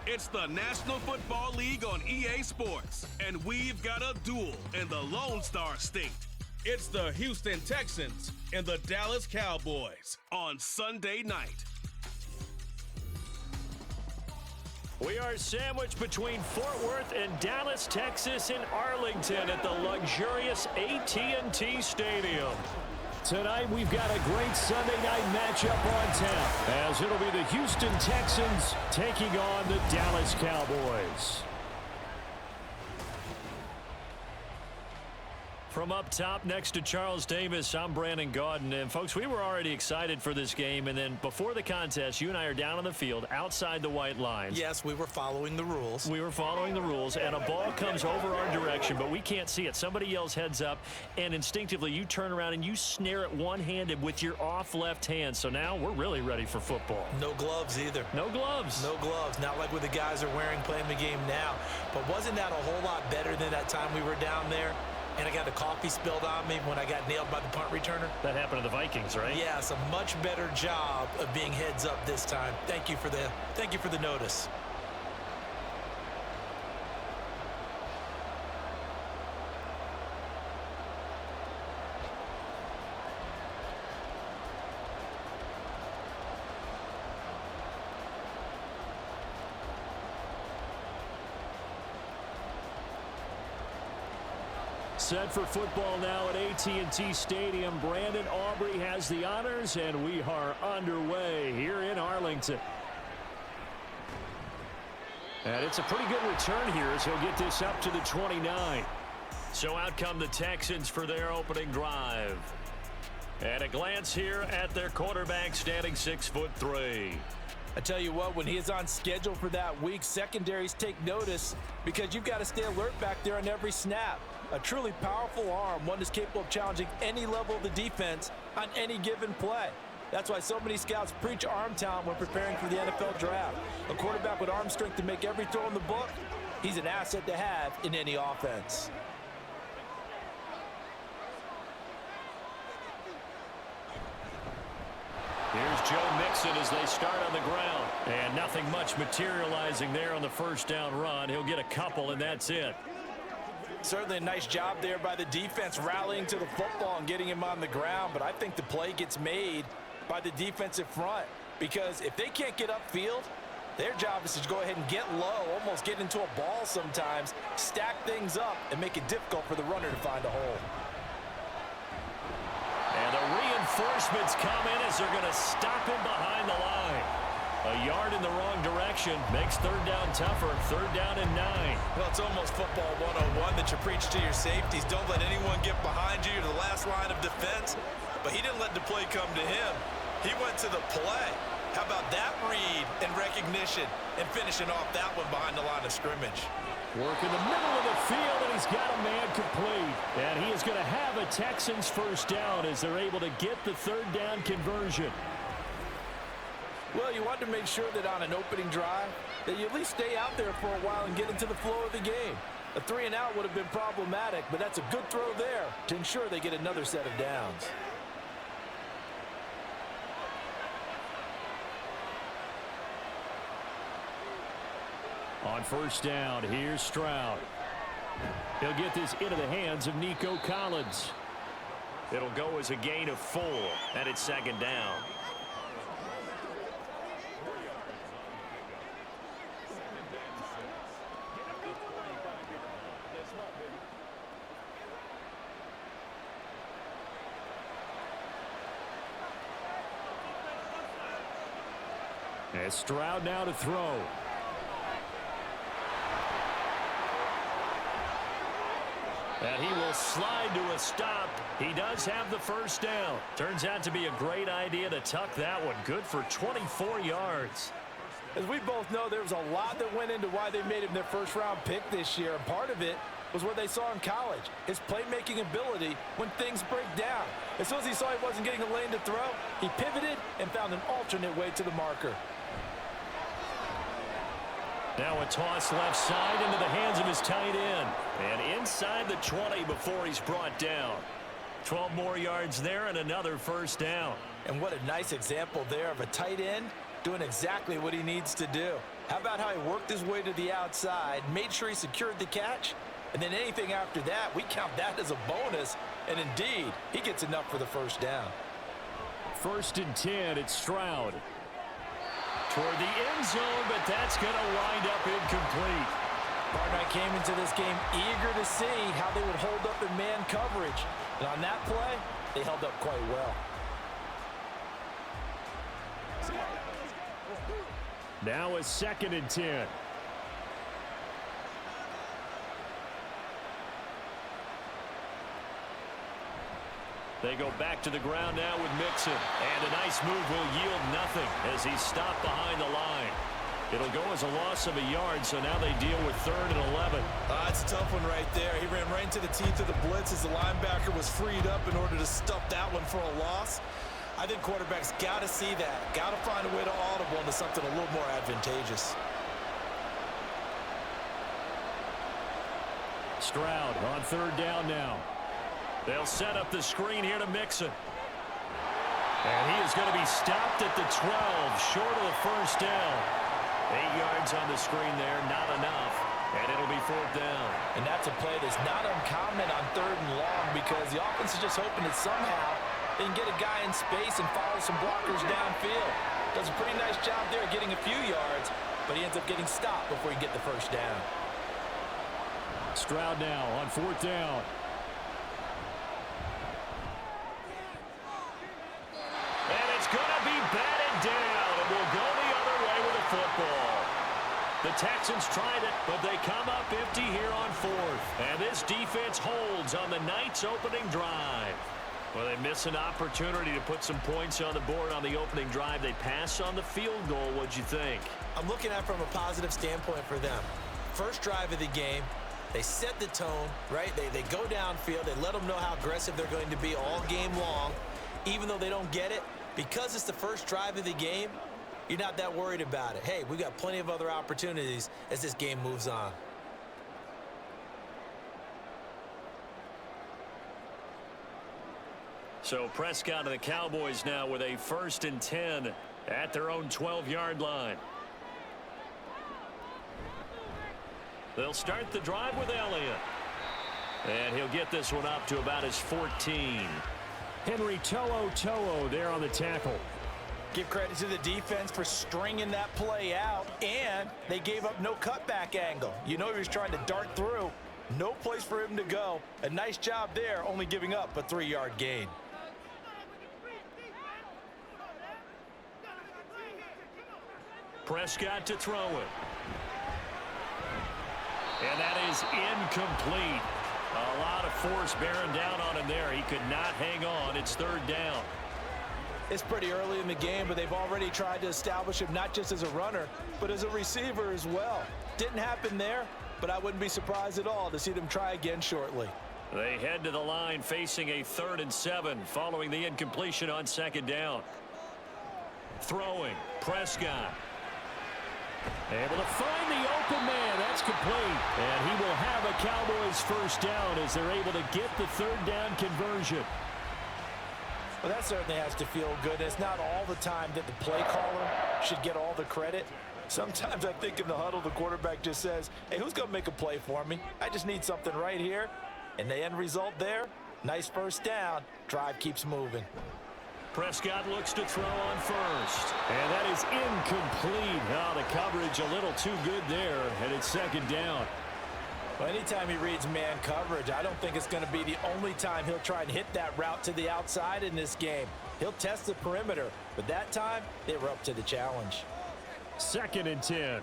It's the National Football League on EA Sports, and we've got a duel in the Lone Star State. It's the Houston Texans and the Dallas Cowboys on Sunday night. We are sandwiched between Fort Worth and Dallas, Texas in Arlington at the luxurious AT&T Stadium. Tonight, we've got a great Sunday night matchup on tap, as it'll be the Houston Texans taking on the Dallas Cowboys. From up top next to Charles Davis, I'm Brandon Gaudin. And, folks, we were already excited for this game. And then before the contest, you and I are down on the field outside the white lines. Yes, we were following the rules. We were following the rules, and a ball comes over our direction, but we can't see it. Somebody yells heads up, and instinctively you turn around and you snare it one-handed with your off left hand. So now we're really ready for football. No gloves either. No gloves. No gloves. Not like what the guys are wearing playing the game now. But wasn't that a whole lot better than that time we were down there? And I got the coffee spilled on me when I got nailed by the punt returner. That happened to the Vikings, right? Yes, a much better job of being heads up this time. Thank you for the notice. Set for football now at AT&T Stadium. Brandon Aubrey has the honors, and we are underway here in Arlington. And it's a pretty good return here as he'll get this up to the 29. So out come the Texans for their opening drive. And a glance here at their quarterback, standing 6'3". I tell you what, when he is on schedule for that week, secondaries take notice because you've got to stay alert back there on every snap. A truly powerful arm, one that's capable of challenging any level of the defense on any given play. That's why so many scouts preach arm talent when preparing for the NFL draft. A quarterback with arm strength to make every throw in the book, he's an asset to have in any offense. Here's Joe Mixon as they start on the ground. And nothing much materializing there on the first down run. He'll get a couple, and that's it. Certainly a nice job there by the defense rallying to the football and getting him on the ground. But I think the play gets made by the defensive front. Because if they can't get upfield, their job is to go ahead and get low, almost get into a ball sometimes, stack things up, and make it difficult for the runner to find a hole. And the reinforcements come in as they're going to stop him behind the line. A yard in the wrong direction makes third down tougher. Third down and 9. Well, it's almost football 101 that you preach to your safeties. Don't let anyone get behind you to the last line of defense. But he didn't let the play come to him. He went to the play. How about that read and recognition and finishing off that one behind the line of scrimmage? Work in the middle of the field, and he's got a man complete. And he is going to have a Texans first down as they're able to get the third down conversion. Well, you want to make sure that on an opening drive that you at least stay out there for a while and get into the flow of the game. A 3-and-out would have been problematic, but that's a good throw there to ensure they get another set of downs. On first down, here's Stroud. He'll get this into the hands of Nico Collins. It'll go as a gain of 4, and it's second down. And Stroud now to throw. And he will slide to a stop. He does have the first down. Turns out to be a great idea to tuck that one. Good for 24 yards. As we both know, there was a lot that went into why they made him their first-round pick this year. And part of it was what they saw in college, his playmaking ability when things break down. As soon as he saw he wasn't getting a lane to throw, he pivoted and found an alternate way to the marker. Now a toss left side into the hands of his tight end. And inside the 20 before he's brought down. 12 more yards there and another first down. And what a nice example there of a tight end doing exactly what he needs to do. How about how he worked his way to the outside, made sure he secured the catch, and then anything after that, we count that as a bonus. And indeed, he gets enough for the first down. 1st and 10, it's Stroud. Toward the end zone, but that's going to wind up incomplete. Partner came into this game eager to see how they would hold up in man coverage. And on that play, they held up quite well. Now a 2nd and 10. They go back to the ground now with Mixon. And a nice move will yield nothing as he's stopped behind the line. It'll go as a loss of a yard, so now they deal with 3rd and 11. That's a tough one right there. He ran right into the teeth of the blitz as the linebacker was freed up in order to stuff that one for a loss. I think quarterbacks got to see that. Got to find a way to audible into something a little more advantageous. Stroud on 3rd down now. They'll set up the screen here to Mixon. And he is going to be stopped at the 12, short of the first down. 8 yards on the screen there, not enough. And it'll be 4th down. And that's a play that's not uncommon on 3rd and long because the offense is just hoping that somehow they can get a guy in space and follow some blockers downfield. Does a pretty nice job there getting a few yards, but he ends up getting stopped before he can get the first down. Stroud now on 4th down. And it's going to be batted down, and we'll go the other way with the football. The Texans tried it, but they come up empty here on 4th. And this defense holds on the night's opening drive. Well, they miss an opportunity to put some points on the board on the opening drive. They pass on the field goal. What'd you think? I'm looking at it from a positive standpoint for them. First drive of the game, they set the tone, right? They go downfield. They let them know how aggressive they're going to be all game long. Even though they don't get it, because it's the first drive of the game, you're not that worried about it. Hey, we got plenty of other opportunities as this game moves on. So Prescott and the Cowboys now with a 1st and 10 at their own 12-yard line. They'll start the drive with Elliott. And he'll get this one up to about his 14. Henry To'o there on the tackle. Give credit to the defense for stringing that play out, and they gave up no cutback angle. You know he was trying to dart through. No place for him to go. A nice job there, only giving up a 3-yard gain. Prescott to throw it. And that is incomplete. A lot of force bearing down on him there. He could not hang on. It's 3rd down. It's pretty early in the game, but they've already tried to establish him not just as a runner, but as a receiver as well. Didn't happen there, but I wouldn't be surprised at all to see them try again shortly. They head to the line facing a 3rd and 7 following the incompletion on 2nd down. Throwing, Prescott. Able to find the open man. That's complete. And he will have a Cowboys first down as they're able to get the 3rd down conversion. Well, that certainly has to feel good. It's not all the time that the play caller should get all the credit. Sometimes I think in the huddle, the quarterback just says, hey, who's going to make a play for me? I just need something right here. And the end result there, nice first down. Drive keeps moving. Prescott looks to throw on 1st. And that is incomplete. Now the coverage a little too good there, and it's 2nd down. Well, anytime he reads man coverage, I don't think it's going to be the only time he'll try and hit that route to the outside in this game. He'll test the perimeter, but that time, they were up to the challenge. 2nd and 10.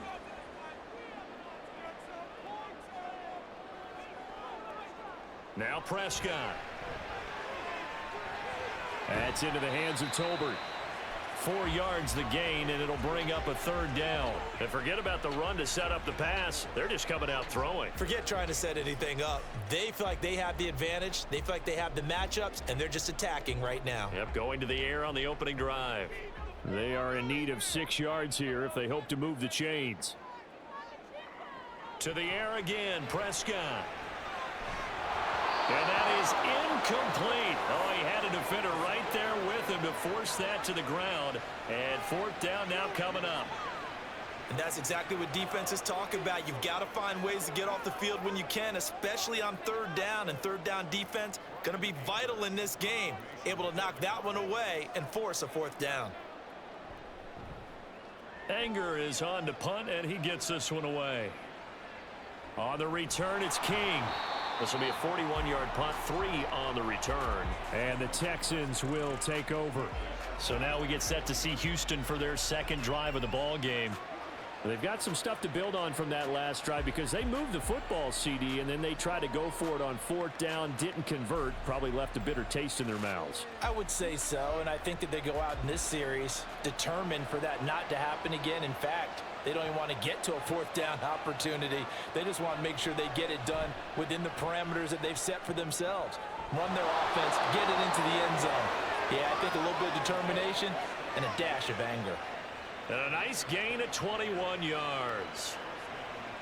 Now Prescott. That's into the hands of Tolbert. 4 yards the gain, and it'll bring up a 3rd down. And forget about the run to set up the pass. They're just coming out throwing. Forget trying to set anything up. They feel like they have the advantage. They feel like they have the matchups, and they're just attacking right now. Yep, going to the air on the opening drive. They are in need of 6 yards here if they hope to move the chains. To the air again, Prescott. And that is incomplete. Oh, he had a defender right there with him to force that to the ground. And 4th down now coming up. And that's exactly what defenses talk about. You've got to find ways to get off the field when you can, especially on third down. And third down defense going to be vital in this game. Able to knock that one away and force a fourth down. Anger is on to punt, and he gets this one away. On the return, it's King. This will be a 41-yard punt, 3 on the return. And the Texans will take over. So now we get set to see Houston for their second drive of the ball game. They've got some stuff to build on from that last drive because they moved the football, CD, and then they tried to go for it on fourth down, didn't convert, probably left a bitter taste in their mouths. I would say so, and I think that they go out in this series determined for that not to happen again. In fact, they don't even want to get to a fourth down opportunity. They just want to make sure they get it done within the parameters that they've set for themselves. Run their offense, get it into the end zone. Yeah, I think a little bit of determination and a dash of anger. And a nice gain of 21 yards.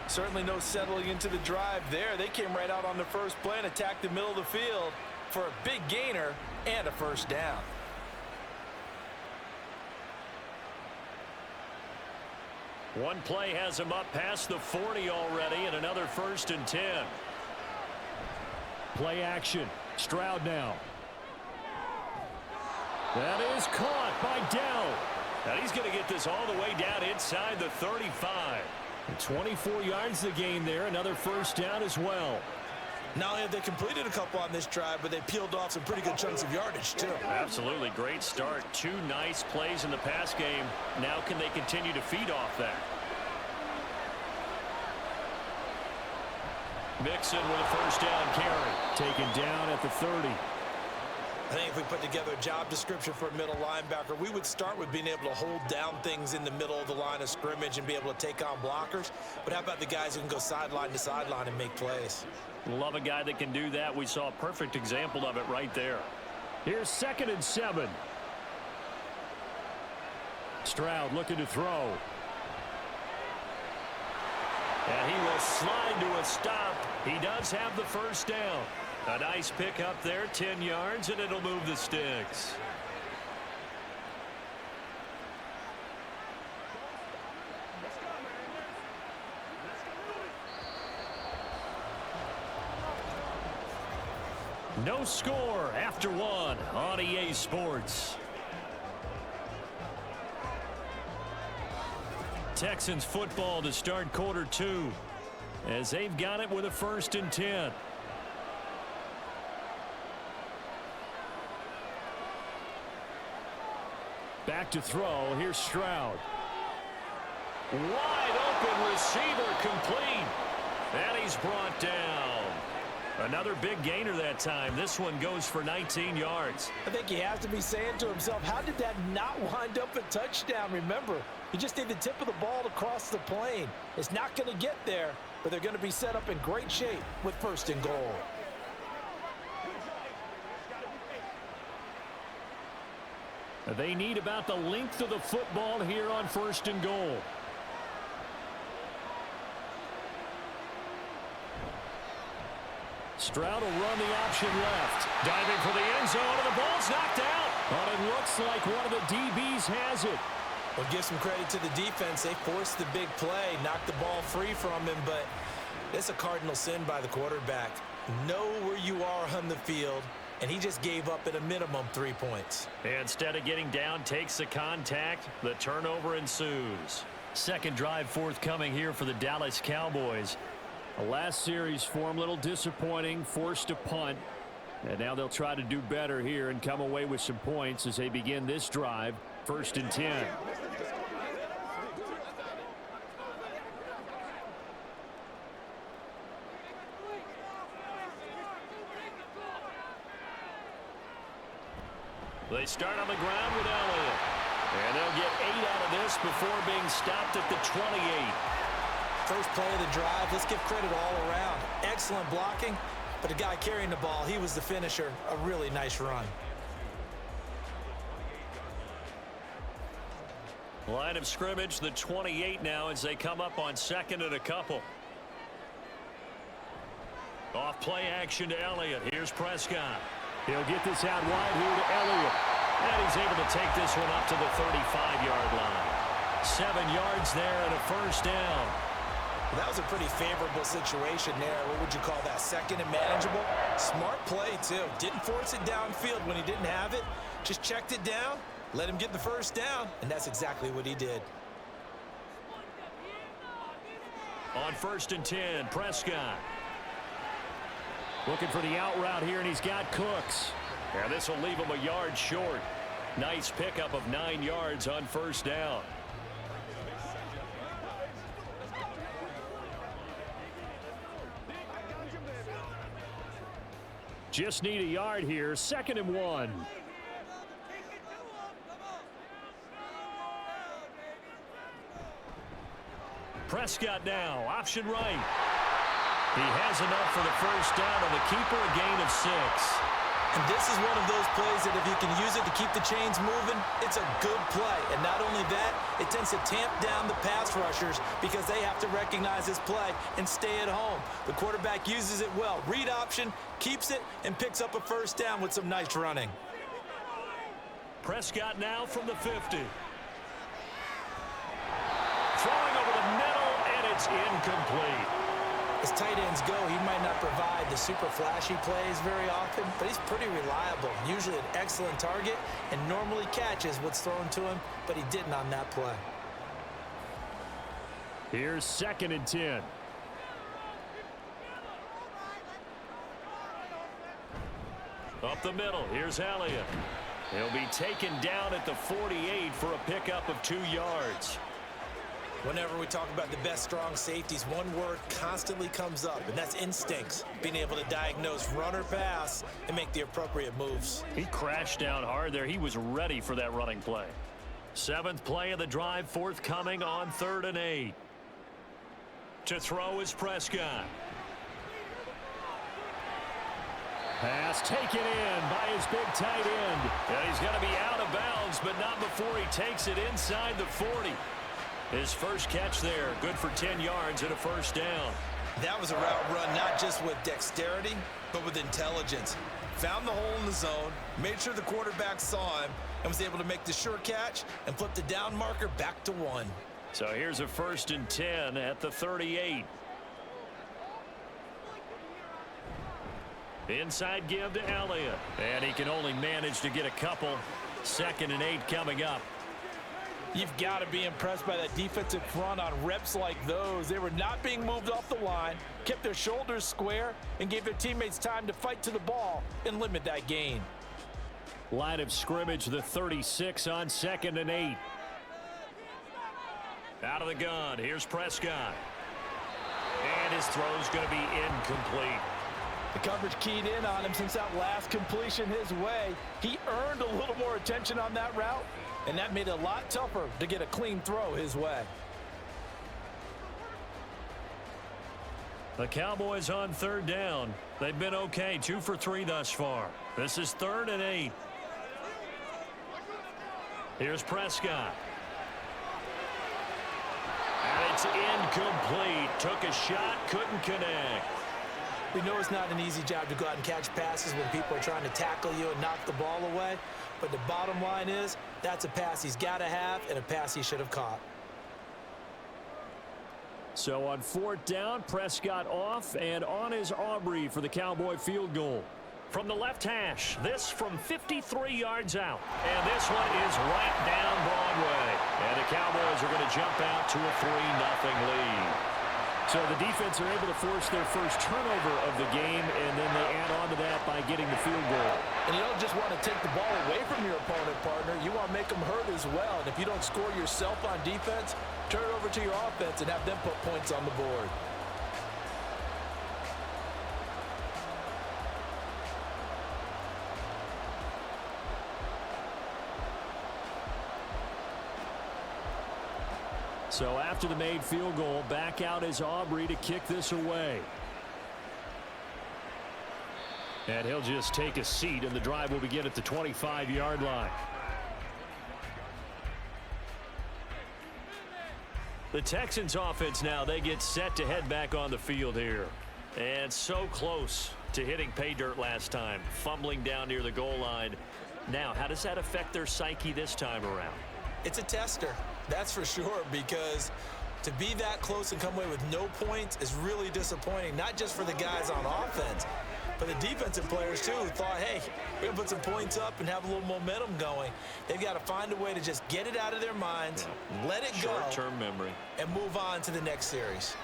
Certainly no settling into the drive there. They came right out on the first play and attacked the middle of the field for a big gainer and a first down. One play has him up past the 40 already, and another 1st and 10. Play action. Stroud now. That is caught by Dell. And he's going to get this all the way down inside the 35. 24 yards to gain there. Another first down as well. Not only have they completed a couple on this drive, but they peeled off some pretty good chunks of yardage, too. Absolutely. Great start. 2 nice plays in the pass game. Now can they continue to feed off that? Mixon with a first down carry. Taken down at the 30. I think if we put together a job description for a middle linebacker, we would start with being able to hold down things in the middle of the line of scrimmage and be able to take on blockers. But how about the guys who can go sideline to sideline and make plays? Love a guy that can do that. We saw a perfect example of it right there. Here's 2nd and 7. Stroud looking to throw. And he will slide to a stop. He does have the first down. A nice pick up there, 10 yards, and it'll move the sticks. No score after 1 on EA Sports. Texans football to start quarter 2 as they've got it with a 1st and 10. Back to throw. Here's Stroud. Wide open receiver complete. And he's brought down. Another big gainer that time. This one goes for 19 yards. I think he has to be saying to himself, how did that not wind up a touchdown? Remember, you just need the tip of the ball to cross the plane. It's not going to get there, but they're going to be set up in great shape with 1st and goal. They need about the length of the football here on 1st and goal. Stroud will run the option left. Diving for the end zone, and the ball's knocked out. But it looks like one of the DBs has it. Well, give some credit to the defense. They forced the big play, knocked the ball free from him, but it's a cardinal sin by the quarterback. Know where you are on the field, and he just gave up at a minimum 3 points. Instead of getting down, takes the contact. The turnover ensues. Second drive forthcoming here for the Dallas Cowboys. The last series for them, a little disappointing, forced a punt. And now they'll try to do better here and come away with some points as they begin this drive. 1st and 10. They start on the ground with Elliott. And they'll get 8 out of this before being stopped at the 28. First play of the drive, let's give credit all around. Excellent blocking, but the guy carrying the ball, he was the finisher. A really nice run. Line of scrimmage, the 28 now as they come up on 2nd and a couple. Off play action to Elliott. Here's Prescott. He'll get this out wide here to Elliott. And he's able to take this one up to the 35-yard line. 7 yards there and a first down. That was a pretty favorable situation there. What would you call that? Second and manageable? Smart play, too. Didn't force it downfield when he didn't have it. Just checked it down, let him get the first down, and that's exactly what he did. On 1st and 10, Prescott. Looking for the out route here, and he's got Cooks. Yeah, this will leave him a yard short. Nice pickup of 9 yards on first down. Just need a yard here. 2nd and 1. Prescott now, option right. He has enough for the first down on the keeper, a gain of 6. And this is one of those plays that if you can use it to keep the chains moving, it's a good play. And not only that, it tends to tamp down the pass rushers because they have to recognize this play and stay at home. The quarterback uses it well. Read option, keeps it, and picks up a first down with some nice running. Prescott now from the 50. Throwing over the middle, and it's incomplete. As tight ends go, he might not provide the super flashy plays very often, but he's pretty reliable. Usually an excellent target and normally catches what's thrown to him, but he didn't on that play. Here's 2nd and 10. Up the middle, here's Elliott. He'll be taken down at the 48 for a pickup of 2 yards. Whenever we talk about the best strong safeties, one word constantly comes up, and that's instincts. Being able to diagnose run or pass and make the appropriate moves. He crashed down hard there. He was ready for that running play. 7th play of the drive, forthcoming on 3rd and 8. To throw is Prescott. Pass taken in by his big tight end. And he's going to be out of bounds, but not before he takes it inside the 40. His first catch there, good for 10 yards and a first down. That was a route run not just with dexterity, but with intelligence. Found the hole in the zone, made sure the quarterback saw him, and was able to make the sure catch and flip the down marker back to 1. So here's a 1st and 10 at the 38. Inside give to Elliott. And he can only manage to get a couple. 2nd and 8 coming up. You've got to be impressed by that defensive front on reps like those. They were not being moved off the line, kept their shoulders square, and gave their teammates time to fight to the ball and limit that gain. Line of scrimmage, the 36 on 2nd and 8. Out of the gun, here's Prescott. And his throw's going to be incomplete. The coverage keyed in on him since that last completion his way. He earned a little more attention on that route, and that made it a lot tougher to get a clean throw his way. The Cowboys on 3rd down. They've been okay, 2 for 3 thus far. This is 3rd and 8. Here's Prescott. And it's incomplete. Took a shot, couldn't connect. We know it's not an easy job to go out and catch passes when people are trying to tackle you and knock the ball away. But the bottom line is, that's a pass he's got to have and a pass he should have caught. So on 4th down, Prescott off, and on is Aubrey for the Cowboy field goal. From the left hash, this from 53 yards out. And this one is right down Broadway. And the Cowboys are going to jump out to a 3-0 lead. So the defense are able to force their first turnover of the game, and then they add on to that by getting the field goal. And you don't just want to take the ball away from your opponent, partner. You want to make them hurt as well. And if you don't score yourself on defense, turn it over to your offense and have them put points on the board. So after the made field goal, back out is Aubrey to kick this away. And he'll just take a seat, and the drive will begin at the 25-yard line. The Texans offense now, they get set to head back on the field here. And so close to hitting pay dirt last time, fumbling down near the goal line. Now, how does that affect their psyche this time around? It's a tester, that's for sure, because to be that close and come away with no points is really disappointing, not just for the guys on offense, but the defensive players, too, who thought, hey, we're going to put some points up and have a little momentum going. They've got to find a way to just get it out of their minds, let it go, short-term memory, and move on to the next series.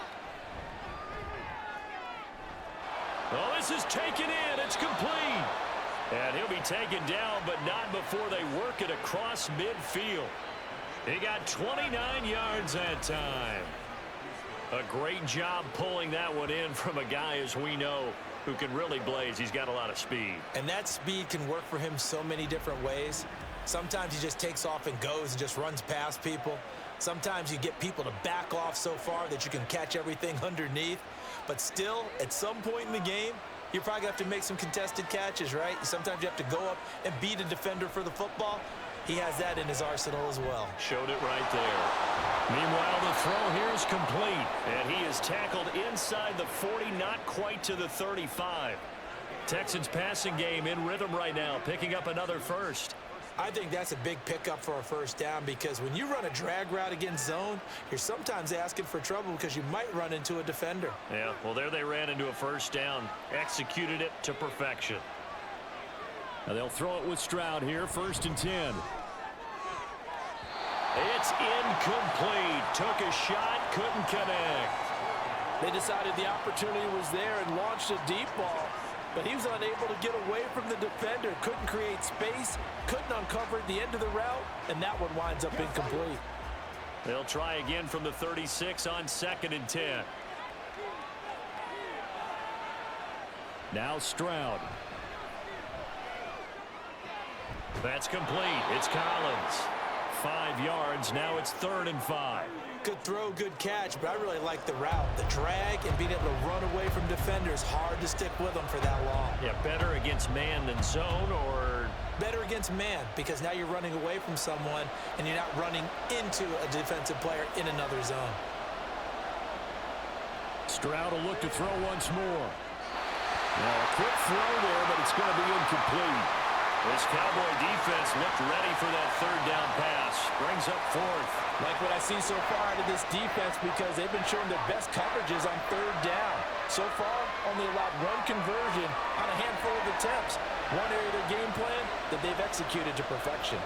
Oh, this is taken in. It's complete. And he'll be taken down, but not before they work it across midfield. He got 29 yards that time. A great job pulling that one in from a guy, as we know, who can really blaze. He's got a lot of speed. And that speed can work for him so many different ways. Sometimes he just takes off and goes and just runs past people. Sometimes you get people to back off so far that you can catch everything underneath. But still, at some point in the game, you're probably going to have to make some contested catches, right? Sometimes you have to go up and beat a defender for the football. He has that in his arsenal as well. Showed it right there. Meanwhile, the throw here is complete. And he is tackled inside the 40, not quite to the 35. Texans passing game in rhythm right now, picking up another first. I think that's a big pickup for a first down, because when you run a drag route against zone, you're sometimes asking for trouble because you might run into a defender. Yeah, well, there they ran into a first down. Executed it to perfection. Now they'll throw it with Stroud here, 1st and 10. It's incomplete. Took a shot, couldn't connect. They decided the opportunity was there and launched a deep ball, but he was unable to get away from the defender. Couldn't create space, couldn't uncover the end of the route, and that one winds up incomplete. They'll try again from the 36 on 2nd and 10. Now Stroud. That's complete. It's Collins. 5 yards. Now it's 3rd and 5. Good throw, good catch, but I really like the route. The drag and being able to run away from defenders. Hard to stick with them for that long. Yeah, better against man than zone, or? Better against man, because now you're running away from someone and you're not running into a defensive player in another zone. Stroud will look to throw once more. Now a quick throw there, but it's going to be incomplete. This Cowboy defense looked ready for that 3rd down pass. Brings up 4th. Like what I see so far out of this defense, because they've been showing their best coverages on 3rd down. So far, only allowed 1 conversion on a handful of attempts. One area of their game plan that they've executed to perfection.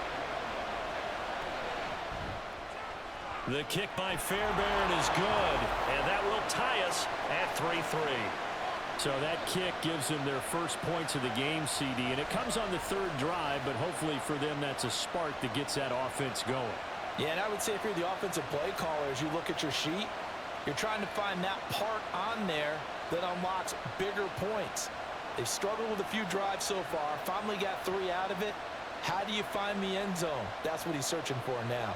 The kick by Fairbairn is good, and that will tie us at 3-3. So that kick gives them their first points of the game, CD, and it comes on the 3rd drive, but hopefully for them that's a spark that gets that offense going. Yeah, and I would say if you're the offensive play caller, as you look at your sheet, you're trying to find that part on there that unlocks bigger points. They've struggled with a few drives so far, finally got 3 out of it. How do you find the end zone? That's what he's searching for now.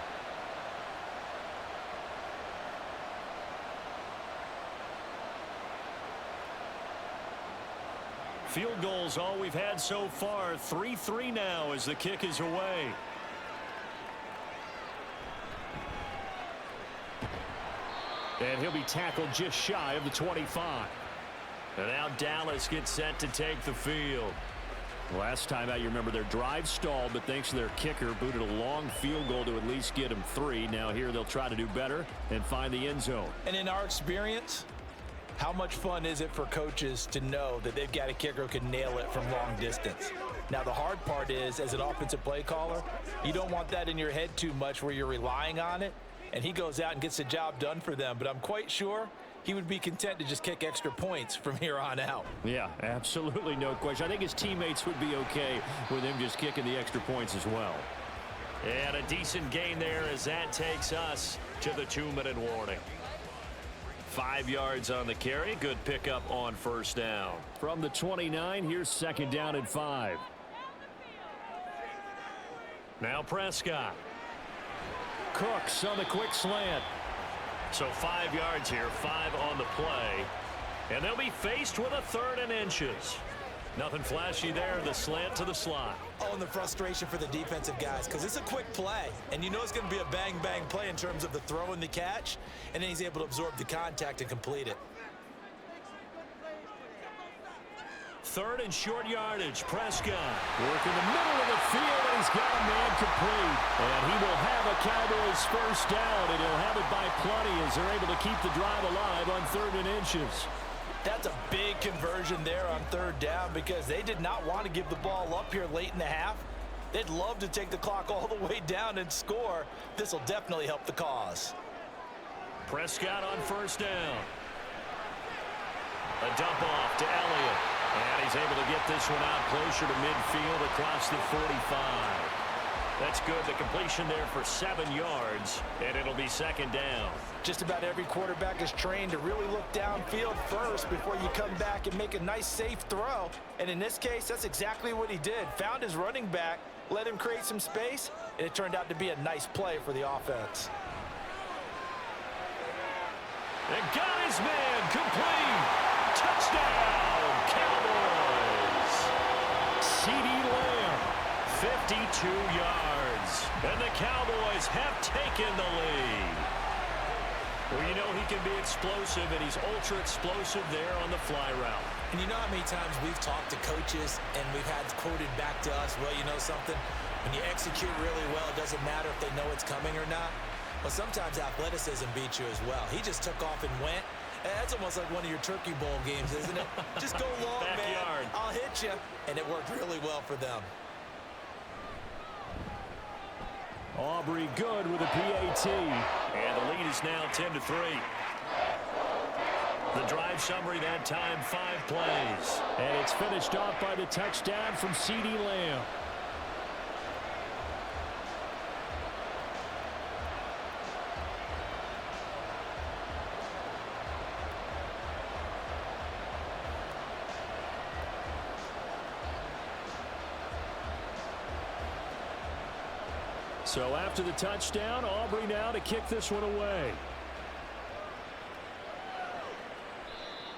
Field goals all we've had so far. 3-3 now as the kick is away. And he'll be tackled just shy of the 25. And now Dallas gets set to take the field. Last time out, you remember their drive stalled, but thanks to their kicker, booted a long field goal to at least get them 3. Now here they'll try to do better and find the end zone. And in our experience, how much fun is it for coaches to know that they've got a kicker who can nail it from long distance? Now, the hard part is, as an offensive play caller, you don't want that in your head too much where you're relying on it, and he goes out and gets the job done for them. But I'm quite sure he would be content to just kick extra points from here on out. Yeah, absolutely no question. I think his teammates would be okay with him just kicking the extra points as well. And a decent gain there as that takes us to the 2-minute warning. 5 yards on the carry. Good pickup on 1st down. From the 29, here's 2nd down and 5. Now Prescott. Cooks on the quick slant. So 5 yards here, 5 on the play. And they'll be faced with a 3rd and inches. Nothing flashy there, the slant to the slot. Oh, and the frustration for the defensive guys, because it's a quick play, and you know it's going to be a bang-bang play in terms of the throw and the catch, and then he's able to absorb the contact and complete it. 3rd and short yardage. Prescott working the middle of the field, and he's got a man complete. And he will have a Cowboys first down, and he'll have it by plenty as they're able to keep the drive alive on 3rd and inches. That's a big conversion there on 3rd down because they did not want to give the ball up here late in the half. They'd love to take the clock all the way down and score. This will definitely help the cause. Prescott on 1st down. A dump off to Elliott. And he's able to get this one out closer to midfield across the 45. That's good. The completion there for 7 yards, and it'll be 2nd down. Just about every quarterback is trained to really look downfield first before you come back and make a nice, safe throw. And in this case, that's exactly what he did. Found his running back, let him create some space, and it turned out to be a nice play for the offense. And got his man complete. Touchdown, Cowboys. CeeDee Lamb, 52 yards. And the Cowboys have taken the lead. Well, you know he can be explosive, and he's ultra explosive there on the fly route. And you know how many times we've talked to coaches and we've had quoted back to us, well, you know something? When you execute really well, it doesn't matter if they know it's coming or not. But sometimes athleticism beats you as well. He just took off and went. That's almost like one of your Turkey Bowl games, isn't it? Just go long, Backyard. man. I'll hit you. And it worked really well for them. Aubrey good with a PAT. And the lead is now 10-3. The drive summary that time, 5 plays. And it's finished off by the touchdown from CeeDee Lamb. So after the touchdown, Aubrey now to kick this one away.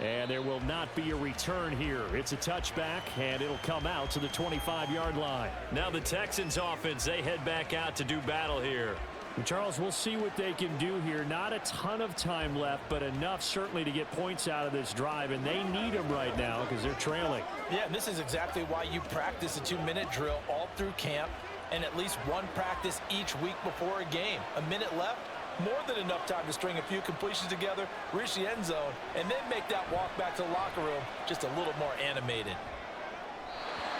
And there will not be a return here. It's a touchback, and it'll come out to the 25-yard line. Now the Texans offense, they head back out to do battle here. And Charles, we'll see what they can do here. Not a ton of time left, but enough certainly to get points out of this drive, and they need them right now because they're trailing. Yeah, and this is exactly why you practice a 2-minute drill all through camp and at least one practice each week before a game. A minute left, more than enough time to string a few completions together, reach the end zone, and then make that walk back to the locker room just a little more animated.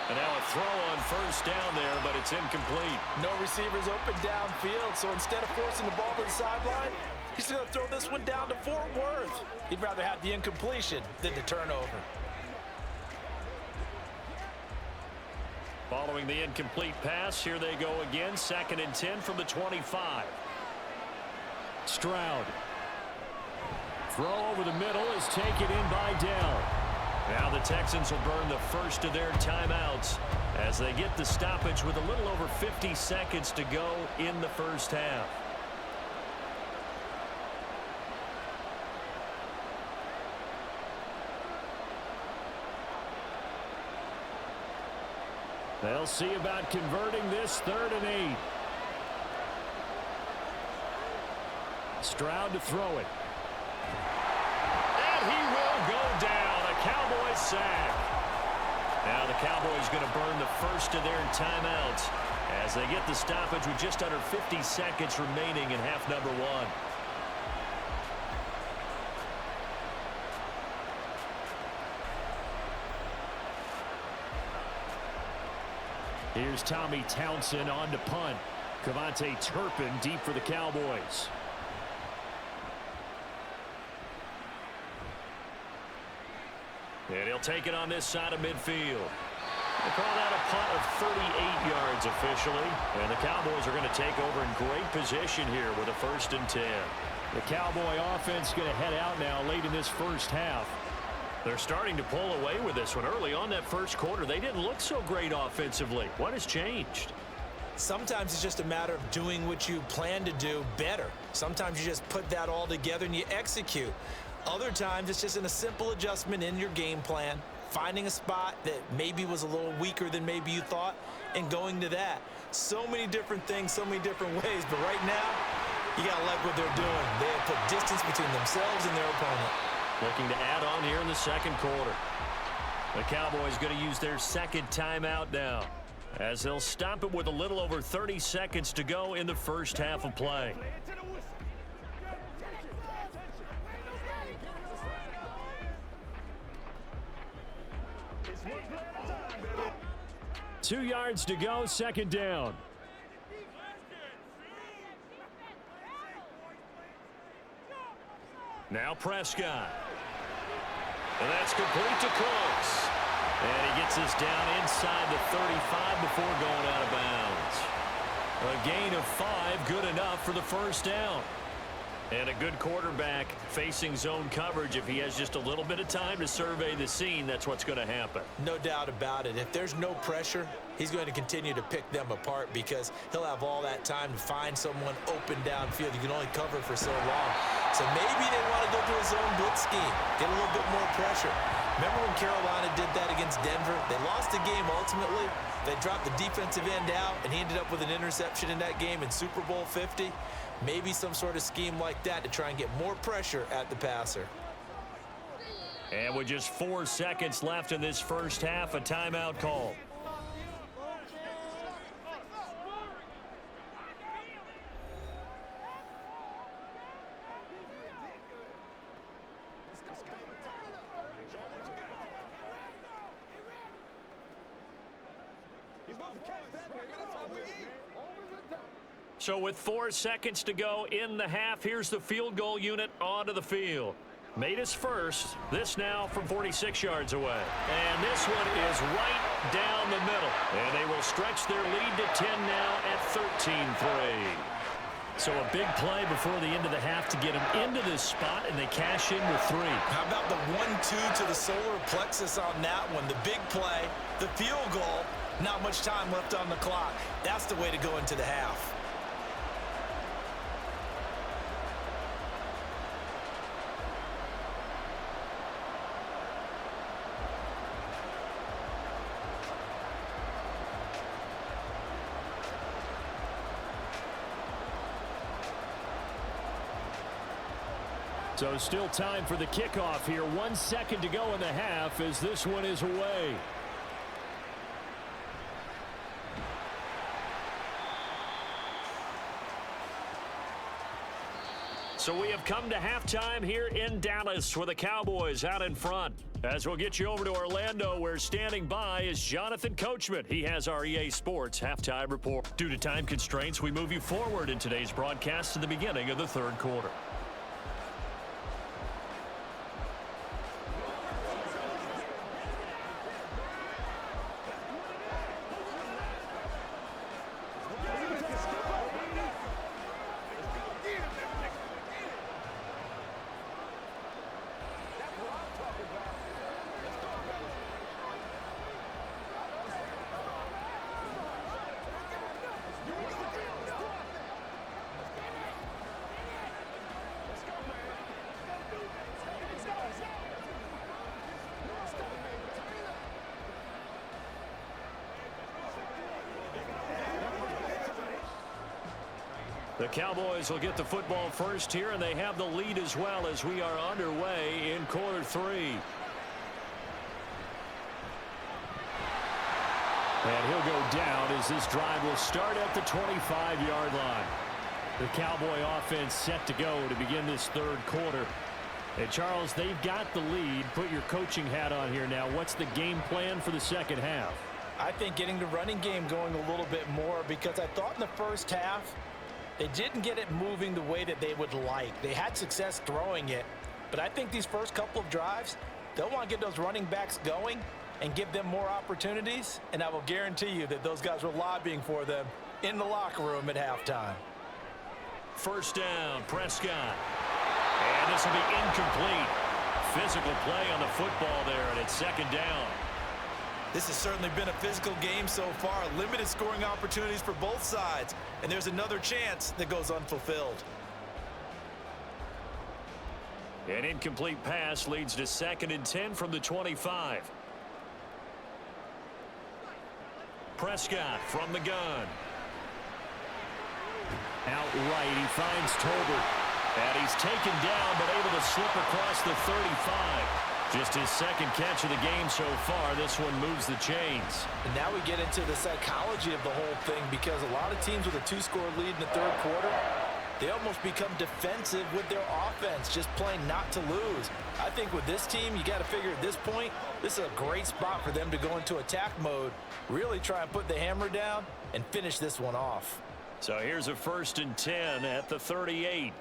And now a throw on 1st down there, but it's incomplete. No receivers open downfield, so instead of forcing the ball to the sideline, he's going to throw this one down to Fort Worth. He'd rather have the incompletion than the turnover. Following the incomplete pass, here they go again. 2nd and 10 from the 25. Stroud. Throw over the middle is taken in by Dell. Now the Texans will burn the first of their timeouts as they get the stoppage with a little over 50 seconds to go in the first half. They'll see about converting this 3rd and 8. Stroud to throw it. And he will go down. A Cowboys sack. Now the Cowboys going to burn the first of their timeouts as they get the stoppage with just under 50 seconds remaining in half number 1. Here's Tommy Townsend on to punt. Cavante Turpin deep for the Cowboys. And he'll take it on this side of midfield. They call that a punt of 38 yards officially. And the Cowboys are going to take over in great position here with a 1st and 10. The Cowboy offense going to head out now late in this first half. They're starting to pull away with this one. Early on that first quarter, they didn't look so great offensively. What has changed? Sometimes it's just a matter of doing what you plan to do better. Sometimes you just put that all together and you execute. Other times it's just a simple adjustment in your game plan, finding a spot that maybe was a little weaker than maybe you thought, and going to that. So many different things, so many different ways, but right now, you got to like what they're doing. They have put distance between themselves and their opponent. Looking to add on here in the second quarter. The Cowboys going to use their 2nd timeout now. as they'll stop it with a little over 30 seconds to go in the first half of play. Two yards to go, second down. Now Prescott. And that's complete to Cooks. And he gets us down inside the 35 before going out of bounds. A gain of 5, good enough for the first down. And a good quarterback facing zone coverage. If he has just a little bit of time to survey the scene, that's what's going to happen. No doubt about it. If there's no pressure, he's going to continue to pick them apart because he'll have all that time to find someone open downfield. You can only cover for so long. So maybe they want to go to a zone blitz scheme, get a little bit more pressure. Remember when Carolina did that against Denver? They lost the game ultimately. They dropped the defensive end out, and he ended up with an interception in that game in Super Bowl 50. Maybe some sort of scheme like that to try and get more pressure at the passer. And with just 4 seconds left in this first half, a timeout call. So with 4 seconds to go in the half, here's the field goal unit onto the field. Made his first. This now from 46 yards away. And this one is right down the middle. And they will stretch their lead to 10 now at 13-3. So a big play before the end of the half to get them into this spot, and they cash in with 3. How about the 1-2 to the solar plexus on that one? The big play, the field goal, not much time left on the clock. That's the way to go into the half. So still time for the kickoff here. 1 second to go in the half as this one is away. So we have come to halftime here in Dallas with the Cowboys out in front. As we'll get you over to Orlando, where standing by is Jonathan Coachman. He has our EA Sports halftime report. Due to time constraints, we move you forward in today's broadcast to the beginning of the third quarter. The Cowboys will get the football first here, and they have the lead as well as we are underway in quarter 3. And he'll go down as this drive will start at the 25-yard line. The Cowboy offense set to go to begin this third quarter. And Charles, they've got the lead. Put your coaching hat on here now. What's the game plan for the second half? I think getting the running game going a little bit more, because I thought in the first half they didn't get it moving the way that they would like. They had success throwing it, but I think these first couple of drives, they'll want to get those running backs going and give them more opportunities, and I will guarantee you that those guys were lobbying for them in the locker room at halftime. First down, Prescott. And this will be incomplete. Physical play on the football there, and it's second down. This has certainly been a physical game so far. Limited scoring opportunities for both sides. And there's another chance that goes unfulfilled. An incomplete pass leads to 2nd and 10 from the 25. Prescott from the gun. Outright, he finds Tolbert. And he's taken down, but able to slip across the 35. Just his second catch of the game so far. This one moves the chains. And now we get into the psychology of the whole thing, because a lot of teams with a 2-score lead in the third quarter, they almost become defensive with their offense, just playing not to lose. I think with this team, you got to figure at this point, this is a great spot for them to go into attack mode, really try and put the hammer down and finish this one off. So here's a 1st and 10 at the 38.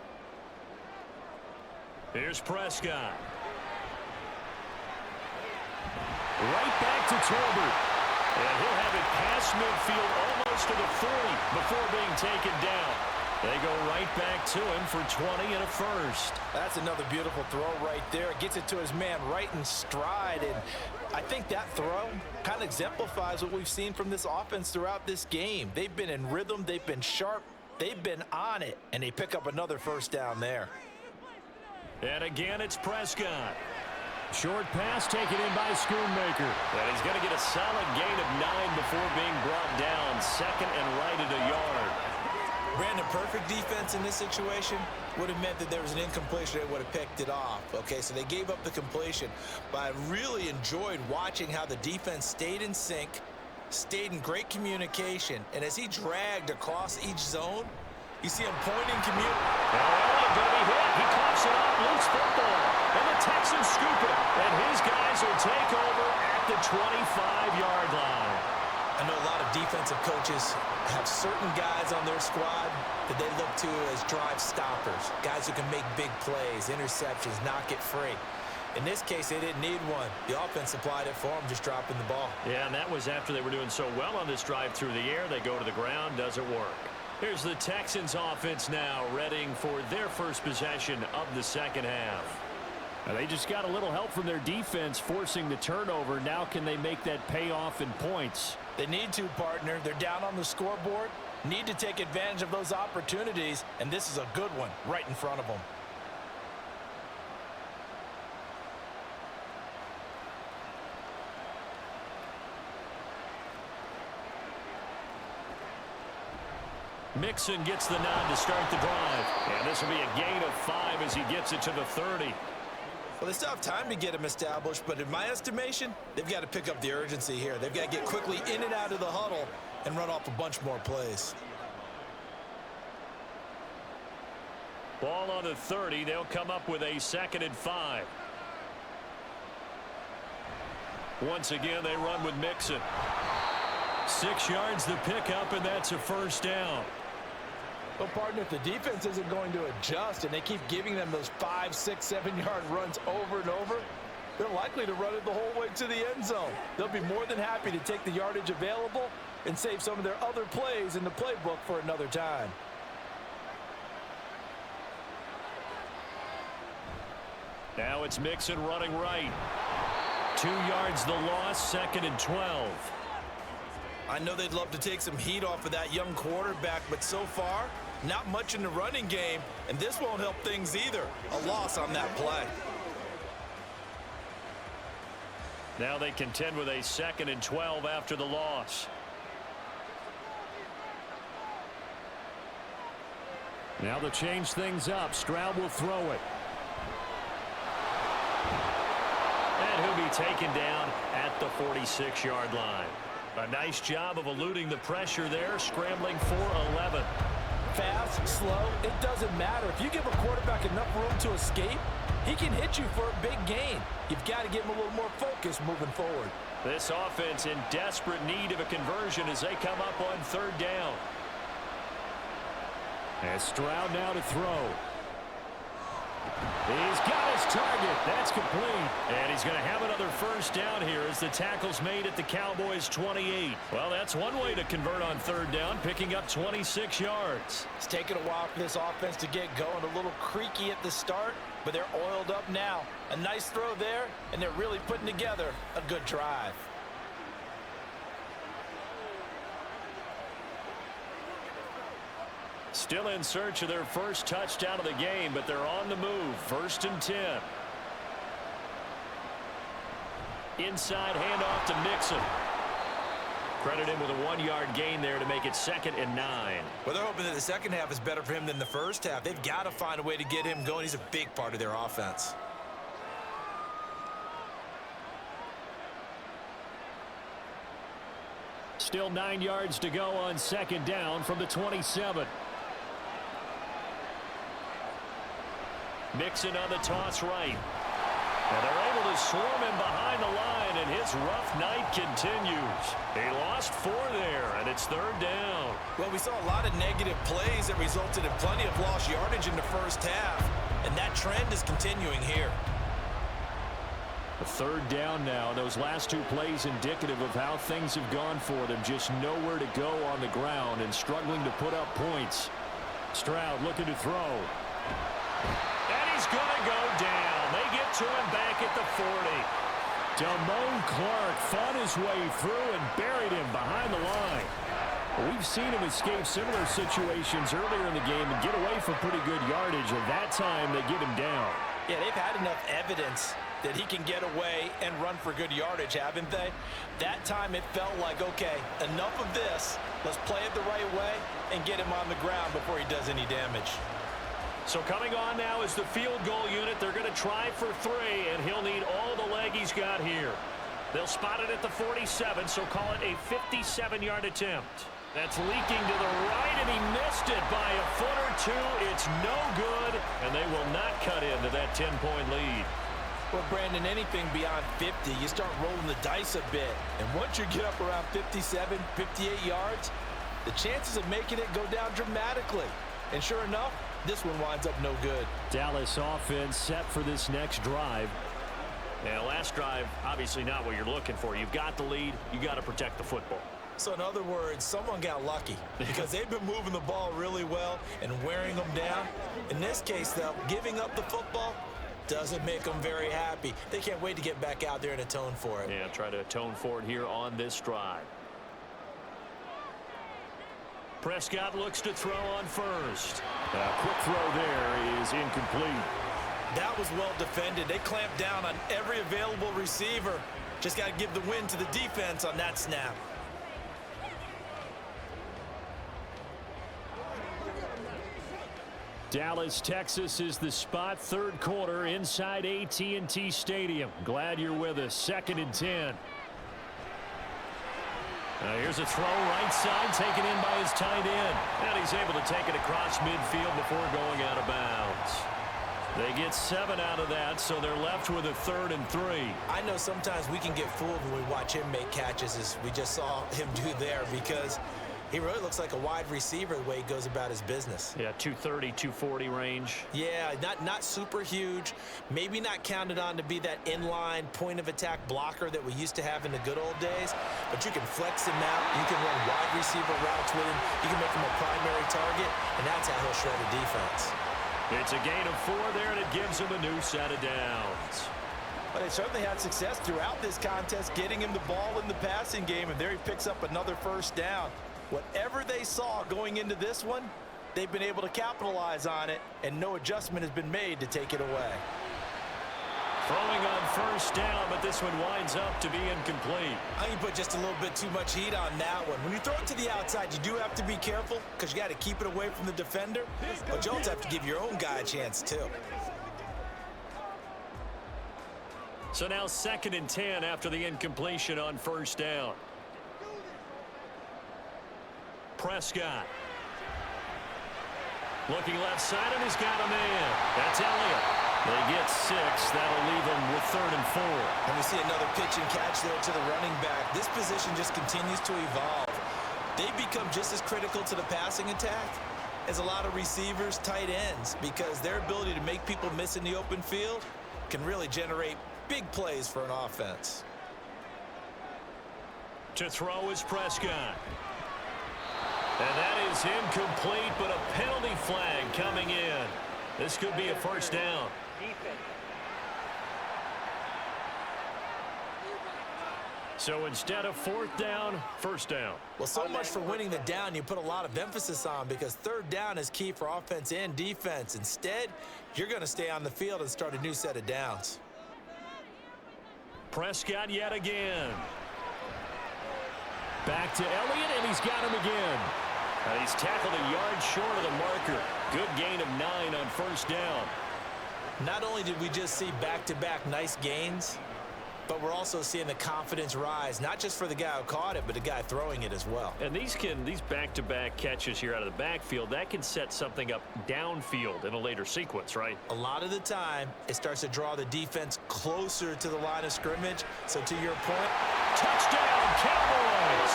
Here's Prescott. Right back to Tolbert. And he'll have it past midfield almost to the 40 before being taken down. They go right back to him for 20 and a first. That's another beautiful throw right there. Gets it to his man right in stride. And I think that throw kind of exemplifies what we've seen from this offense throughout this game. They've been in rhythm. They've been sharp. They've been on it. And they pick up another first down there. And again, it's Prescott. Short pass taken in by Schoonmaker. And he's going to get a solid gain of 9 before being brought down. Second and right at a yard. Brandon, perfect defense in this situation would have meant that there was an incompletion. They would have picked it off. Okay, so they gave up the completion. But I really enjoyed watching how the defense stayed in sync, stayed in great communication. And as he dragged across each zone, you see him pointing, going to be hit. He coughs it up, loose football. And the Texans scoop it. And his guys will take over at the 25-yard line. I know a lot of defensive coaches have certain guys on their squad that they look to as drive stoppers, guys who can make big plays, interceptions, knock it free. In this case, they didn't need one. The offense supplied it for them, just dropping the ball. Yeah, and that was after they were doing so well on this drive through the air. They go to the ground, doesn't work. Here's the Texans offense now, readying for their first possession of the second half. Now, they just got a little help from their defense forcing the turnover. Now can they make that pay off in points? They need to, partner. They're down on the scoreboard. Need to take advantage of those opportunities, and this is a good one right in front of them. Mixon gets the nod to start the drive. And this will be a gain of 5 as he gets it to the 30. Well, they still have time to get him established, but in my estimation, they've got to pick up the urgency here. They've got to get quickly in and out of the huddle and run off a bunch more plays. Ball on the 30. They'll come up with a 2nd and 5. Once again, they run with Mixon. 6 yards to pick up, and that's a first down. Well, partner, if the defense isn't going to adjust and they keep giving them those 5, 6, 7-yard runs over and over, they're likely to run it the whole way to the end zone. They'll be more than happy to take the yardage available and save some of their other plays in the playbook for another time. Now it's Mixon running right. 2 yards the loss, 2nd and 12. I know they'd love to take some heat off of that young quarterback, but so far, not much in the running game, and this won't help things either. A loss on that play. Now they contend with a 2nd and 12 after the loss. Now they'll change things up. Stroud will throw it. And he'll be taken down at the 46-yard line. A nice job of eluding the pressure there, scrambling for 11. Fast, slow, it doesn't matter. If you give a quarterback enough room to escape, he can hit you for a big gain. You've got to give him a little more focus moving forward. This offense in desperate need of a conversion as they come up on 3rd down. And Stroud now to throw. He's got his target. That's complete. And he's going to have another first down here as the tackle's made at the Cowboys' 28. Well, that's one way to convert on 3rd down, picking up 26 yards. It's taken a while for this offense to get going. A little creaky at the start, but they're oiled up now. A nice throw there, and they're really putting together a good drive. Still in search of their first touchdown of the game, but they're on the move. 1st and 10. Inside handoff to Mixon. Credit him with a 1-yard gain there to make it 2nd and 9. Well, they're hoping that the second half is better for him than the first half. They've got to find a way to get him going. He's a big part of their offense. Still 9 yards to go on second down from the 27. Mixon on the toss right. And they're able to swarm him behind the line, and his rough night continues. He lost 4 there, and it's third down. Well, we saw a lot of negative plays that resulted in plenty of lost yardage in the first half, and that trend is continuing here. A third down now. Those last 2 plays indicative of how things have gone for them. Just nowhere to go on the ground and struggling to put up points. Stroud looking to throw. And he's going to go down. They get to him back at the 40. Damone Clark fought his way through and buried him behind the line. We've seen him escape similar situations earlier in the game and get away from pretty good yardage, and that time they get him down. Yeah, they've had enough evidence that he can get away and run for good yardage, haven't they? That time it felt like, okay, enough of this. Let's play it the right way and get him on the ground before he does any damage. So coming on now is the field goal unit. They're going to try for 3, and he'll need all the leg he's got here. They'll spot it at the 47, so call it a 57-yard attempt. That's leaking to the right, and he missed it by a foot or 2. It's no good, and they will not cut into that 10-point lead. Well, Brandon, anything beyond 50, you start rolling the dice a bit. And once you get up around 57, 58 yards, the chances of making it go down dramatically. And sure enough, this one winds up no good. Dallas offense set for this next drive. Now, last drive, obviously not what you're looking for. You've got the lead. You got to protect the football. So in other words, someone got lucky because they've been moving the ball really well and wearing them down. In this case, though, giving up the football doesn't make them very happy. They can't wait to get back out there and atone for it. Yeah, try to atone for it here on this drive. Prescott looks to throw on first. A quick throw there is incomplete. That was well defended. They clamped down on every available receiver. Just got to give the win to the defense on that snap. Dallas, Texas is the spot. Third quarter inside AT&T Stadium. Glad you're with us. 2nd and 10. Here's a throw right side taken in by his tight end. And he's able to take it across midfield before going out of bounds. They get 7 out of that, so they're left with a 3rd and 3. I know sometimes we can get fooled when we watch him make catches, as we just saw him do there, because he really looks like a wide receiver the way he goes about his business. Yeah, 230, 240 range. Yeah, not super huge. Maybe not counted on to be that inline point-of-attack blocker that we used to have in the good old days. But you can flex him out. You can run wide receiver routes with him. You can make him a primary target, and that's how he'll shred a defense. It's a gain of 4 there, and it gives him a new set of downs. But they certainly had success throughout this contest, getting him the ball in the passing game, and there he picks up another first down. Whatever they saw going into this one, they've been able to capitalize on it, and no adjustment has been made to take it away. Throwing on first down, but this one winds up to be incomplete. I think you put just a little bit too much heat on that one. When you throw it to the outside, you do have to be careful because you got to keep it away from the defender, but you also have to give your own guy a chance too. So now 2nd and 10 after the incompletion on first down. Prescott. Looking left side, and he's got a man. That's Elliott. They get 6. That'll leave them with 3rd and 4. And we see another pitch and catch there to the running back. This position just continues to evolve. They've become just as critical to the passing attack as a lot of receivers, tight ends, because their ability to make people miss in the open field can really generate big plays for an offense. To throw is Prescott. And that is incomplete, but a penalty flag coming in. This could be a first down. So instead of 4th down, first down. Well, so much for winning the down you put a lot of emphasis on, because 3rd down is key for offense and defense. Instead, you're going to stay on the field and start a new set of downs. Prescott yet again. Back to Elliott, and he's got him again. He's tackled a yard short of the marker. Good gain of 9 on first down. Not only did we just see back-to-back nice gains, but we're also seeing the confidence rise, not just for the guy who caught it, but the guy throwing it as well. And these back-to-back catches here out of the backfield, that can set something up downfield in a later sequence, right? A lot of the time, it starts to draw the defense closer to the line of scrimmage. So to your point, touchdown, Cowboys!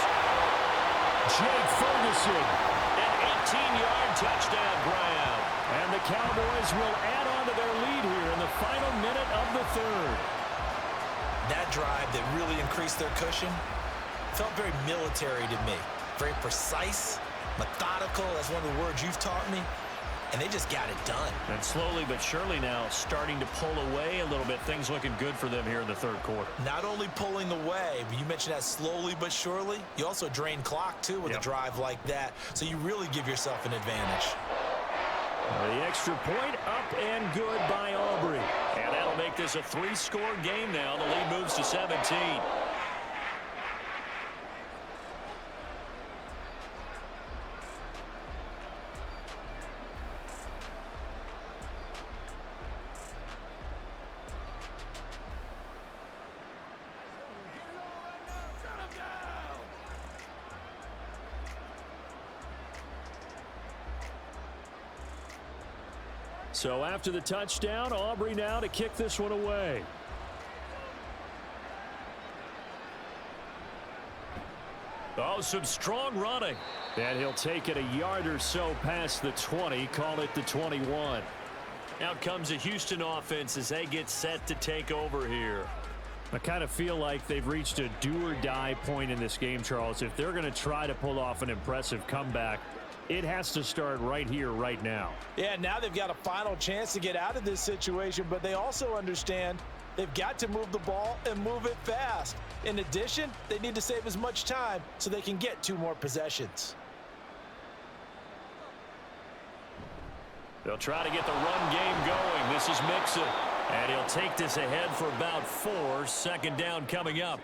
Jake Ferguson, an 18-yard touchdown grab. And the Cowboys will add on to their lead here in the final minute of the third. That drive that really increased their cushion felt very military to me. Very precise, methodical, that's one of the words you've taught me. And they just got it done. And slowly but surely now starting to pull away a little bit. Things looking good for them here in the third quarter. Not only pulling away, but you mentioned that slowly but surely. You also drain clock, too, with a drive like that. So you really give yourself an advantage. The extra point up and good by Aubrey. And that'll make this a 3-score game now. The lead moves to 17. So after the touchdown, Aubrey now to kick this one away. Oh, some strong running. And he'll take it a yard or so past the 20, call it the 21. Out comes the Houston offense as they get set to take over here. I kind of feel like they've reached a do-or-die point in this game, Charles. If they're going to try to pull off an impressive comeback, it has to start right here, right now. Yeah, now they've got a final chance to get out of this situation, but they also understand they've got to move the ball and move it fast. In addition, they need to save as much time so they can get 2 more possessions. They'll try to get the run game going. This is Mixon. And he'll take this ahead for about 4. Second down coming up.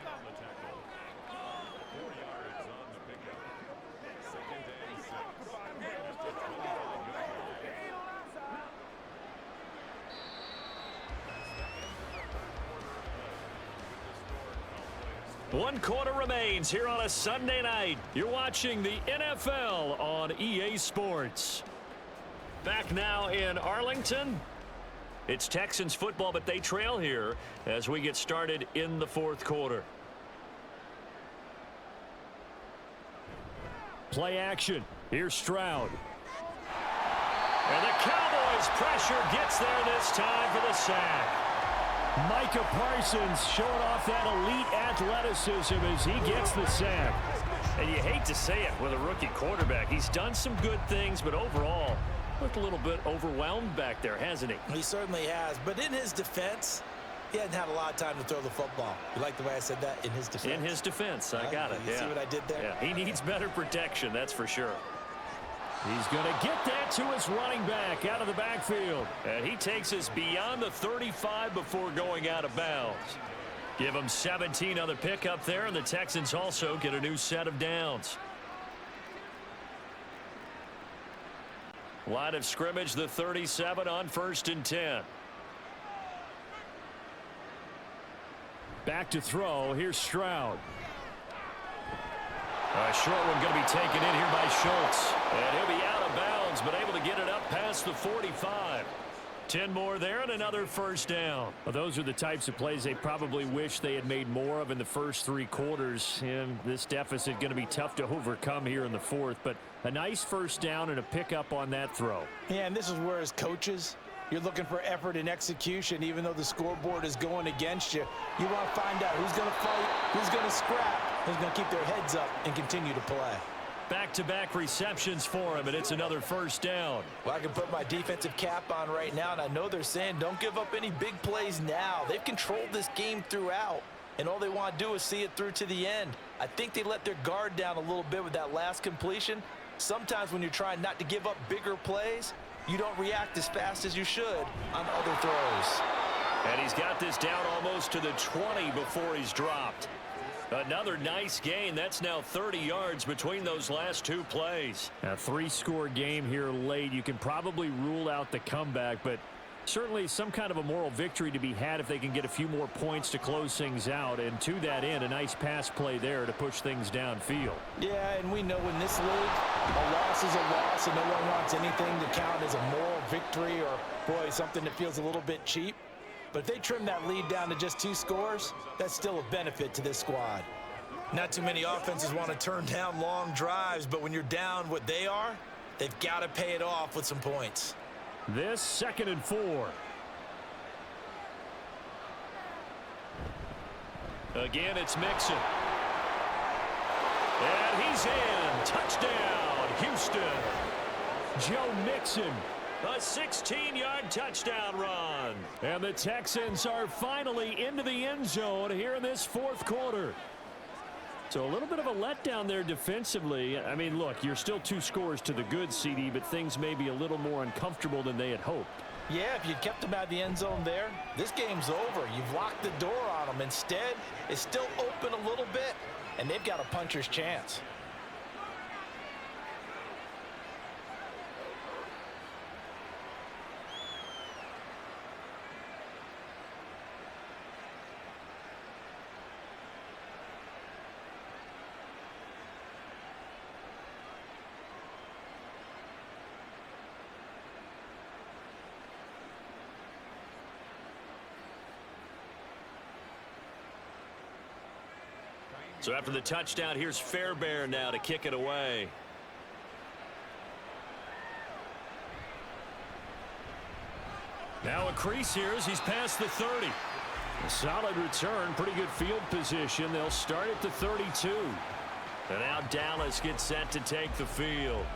One quarter remains here on a Sunday night. You're watching the NFL on EA Sports. Back now in Arlington. It's Texans football, but they trail here as we get started in the fourth quarter. Play action. Here's Stroud. And the Cowboys pressure gets there this time for the sack. Micah Parsons showing off that elite athleticism as he gets the sack. And you hate to say it with a rookie quarterback. He's done some good things, but overall, looked a little bit overwhelmed back there, hasn't he? He certainly has. But in his defense, he hadn't had a lot of time to throw the football. You like the way I said that? In his defense? In his defense. I got it. You see what I did there? Yeah, he needs better protection, that's for sure. He's going to get that to his running back out of the backfield. And he takes us beyond the 35 before going out of bounds. Give him 17 on the pickup there, and the Texans also get a new set of downs. Line of scrimmage, the 37 on 1st and 10. Back to throw. Here's Stroud. A short one going to be taken in here by Schultz. And he'll be out of bounds, but able to get it up past the 45. 10 more there and another first down. Well, those are the types of plays they probably wish they had made more of in the first 3 quarters. And this deficit going to be tough to overcome here in the fourth. But a nice first down and a pickup on that throw. Yeah, and this is where as coaches, you're looking for effort and execution. Even though the scoreboard is going against you, you want to find out who's going to fight, who's going to scrap, who's going to keep their heads up and continue to play. Back-to-back receptions for him, and it's another first down. Well, I can put my defensive cap on right now, and I know they're saying don't give up any big plays now. They've controlled this game throughout, and all they want to do is see it through to the end. I think they let their guard down a little bit with that last completion. Sometimes when you're trying not to give up bigger plays, you don't react as fast as you should on other throws. And he's got this down almost to the 20 before he's dropped. Another nice gain. That's now 30 yards between those last 2 plays. A 3-score game here late. You can probably rule out the comeback, but Certainly some kind of a moral victory to be had if they can get a few more points to close things out. And to that end, a nice pass play there to push things downfield. Yeah, and we know in this league, a loss is a loss, and no one wants anything to count as a moral victory or, boy, something that feels a little bit cheap. But if they trim that lead down to just 2 scores, that's still a benefit to this squad. Not too many offenses want to turn down long drives, but when you're down what they are, they've got to pay it off with some points. This 2nd and 4. Again, it's Mixon. And he's in. Touchdown, Houston. Joe Mixon. A 16-yard touchdown run. And the Texans are finally into the end zone here in this 4th quarter. So a little bit of a letdown there defensively. I mean, look, you're still 2 scores to the good, CD, but things may be a little more uncomfortable than they had hoped. Yeah, if you kept them out of the end zone there, this game's over. You've locked the door on them. Instead, it's still open a little bit, and they've got a puncher's chance. So after the touchdown, here's Fairbairn now to kick it away. Now a crease here as he's past the 30. A solid return, pretty good field position. They'll start at the 32. And now Dallas gets set to take the field.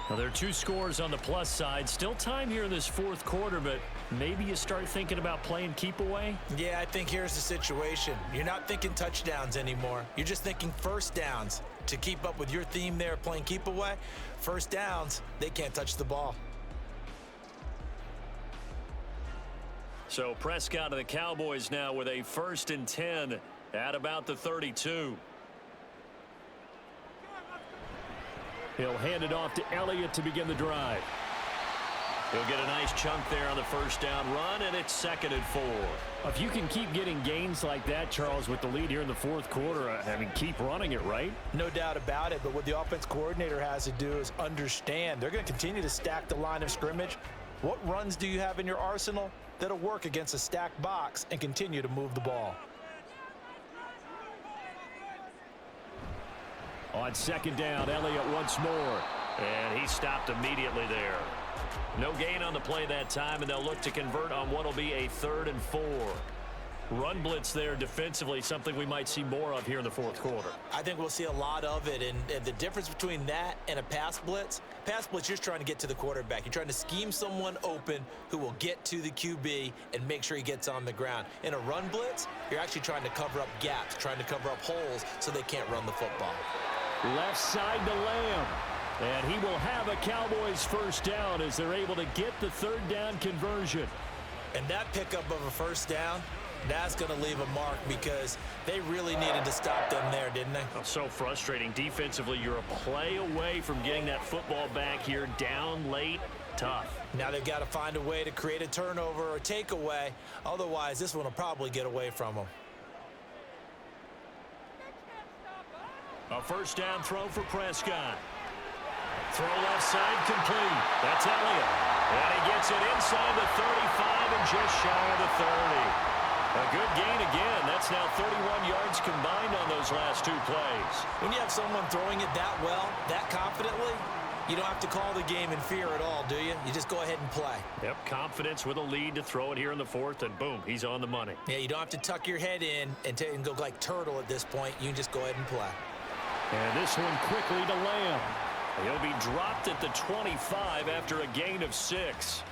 Well, there are 2 scores on the plus side. Still time here in this 4th quarter, but maybe you start thinking about playing keep away? Yeah, I think here's the situation. You're not thinking touchdowns anymore. You're just thinking first downs. To keep up with your theme there, playing keep away, first downs, they can't touch the ball. So Prescott and the Cowboys now with a 1st and 10 at about the 32. He'll hand it off to Elliott to begin the drive. He'll get a nice chunk there on the 1st down run, and it's 2nd and 4. If you can keep getting gains like that, Charles, with the lead here in the 4th quarter, I mean, keep running it, right? No doubt about it, but what the offense coordinator has to do is understand they're going to continue to stack the line of scrimmage. What runs do you have in your arsenal that'll work against a stacked box and continue to move the ball? On 2nd down, Elliott once more. And he stopped immediately there. No gain on the play that time, and they'll look to convert on what will be a 3rd and 4. Run blitz there defensively, something we might see more of here in the 4th quarter. I think we'll see a lot of it, and the difference between that and a pass blitz, you're just trying to get to the quarterback. You're trying to scheme someone open who will get to the QB and make sure he gets on the ground. In a run blitz, you're actually trying to cover up gaps, trying to cover up holes so they can't run the football. Left side to Lamb. And he will have a Cowboys 1st down as they're able to get the 3rd down conversion. And that pickup of a 1st down, that's going to leave a mark because they really needed to stop them there, didn't they? Oh, so frustrating. Defensively, you're a play away from getting that football back here. Down late, tough. Now they've got to find a way to create a turnover or takeaway. Otherwise, this one will probably get away from them. A 1st down throw for Prescott. Throw left side complete. That's Elliott. And he gets it inside the 35 and just shy of the 30. A good gain again. That's now 31 yards combined on those last 2 plays. When you have someone throwing it that well, that confidently, you don't have to call the game in fear at all, do you? You just go ahead and play. Yep, confidence with a lead to throw it here in the 4th, and boom, he's on the money. Yeah, you don't have to tuck your head in and go like turtle at this point. You can just go ahead and play. And this one quickly to Lamb. He'll be dropped at the 25 after a gain of 6.